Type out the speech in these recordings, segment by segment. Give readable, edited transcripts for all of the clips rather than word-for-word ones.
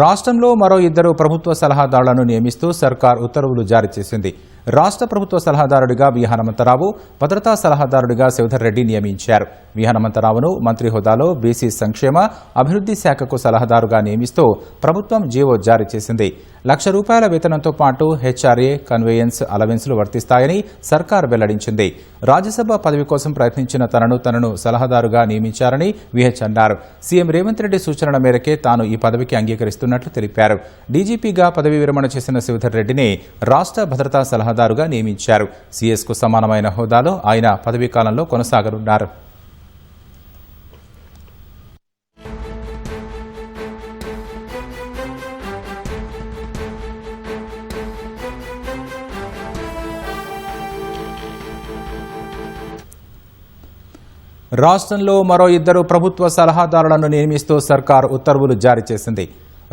రాష్ట్రంలో మరో 2 ప్రభుత్వ సలహాదారులను నియమిస్తూ సర్కార్ ఉత్తర్వులు జారీ చేసింది. రాష్ట్ర ప్రభుత్వ సలహాదారుడిగా వి హనుమంతరావు, భద్రతా సలహాదారుడిగా శివధర్ రెడ్డి నియమించారు. వి హనుమంతరావును మంత్రి హోదాలో బీసీ సంక్షేమ అభివృద్ధి శాఖకు సలహాదారుగా నియమిస్తూ ప్రభుత్వం జీవో జారీ చేసింది. ₹1,00,000 వేతనంతో పాటు హెచ్ఆర్ఏ, కన్వేయన్స్ అలవెన్స్లు వర్తిస్తాయని సర్కార్ వెల్లడించింది. రాజ్యసభ పదవి కోసం ప్రయత్నించిన తనను సలహాదారుగా నియమించారని విహెచ్ అన్నారు. సీఎం రేవంత్ రెడ్డి సూచనల మేరకే తాను ఈ పదవికి అంగీకరిస్తున్నట్లు తెలిపారు. డీజీపీగా పదవి విరమణ చేసిన శివధర్ రెడ్డిని రాష్ట్ర భద్రతా సలహాదారుగా నియమించారు. సీఎస్కు సమానమైన హోదాలో ఆయన పదవీ కాలంలో కొనసాగనున్నారు. రాష్ట్రంలో మరో 2 ప్రభుత్వ సలహాదారులను నియమిస్తూ సర్కార్ ఉత్తర్వులు జారీ చేసింది.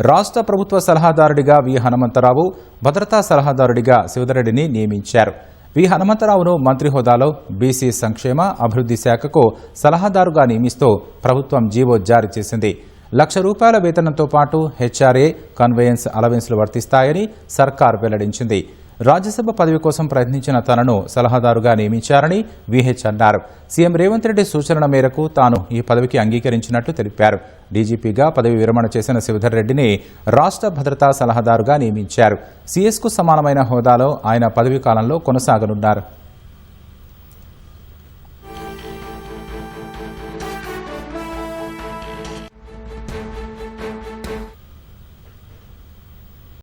రాష్ట్ర ప్రభుత్వ సలహాదారుడిగా వి హనుమంతరావు, భద్రతా సలహాదారుడిగా శివధర్ రెడ్డిని నియమించారు. వి హనుమంతరావును మంత్రి హోదాలో బీసీ సంక్షేమ అభివృద్ధి శాఖకు సలహాదారుగా నియమిస్తూ ప్రభుత్వం జీవో జారీ చేసింది. ₹1,00,000 వేతనంతో పాటు హెచ్ఆర్ఏ, కన్వేయన్స్ అలవెన్స్లు వర్తిస్తాయని సర్కార్ వెల్లడించింది. రాజ్యసభ పదవి కోసం ప్రయత్నించిన తనను సలహాదారుగా నియమించారని విహెచ్ అన్నారు. సీఎం రేవంత్ రెడ్డి సూచనల మేరకు తాను ఈ పదవికి అంగీకరించినట్లు తెలిపారు. డీజీపీగా పదవి విరమణ చేసిన శివధర్ రెడ్డిని రాష్ట్ర భద్రతా సలహాదారుగా నియమించారు. సీఎస్కు సమానమైన హోదాలో ఆయన పదవీ కాలంలో కొనసాగనున్నారు.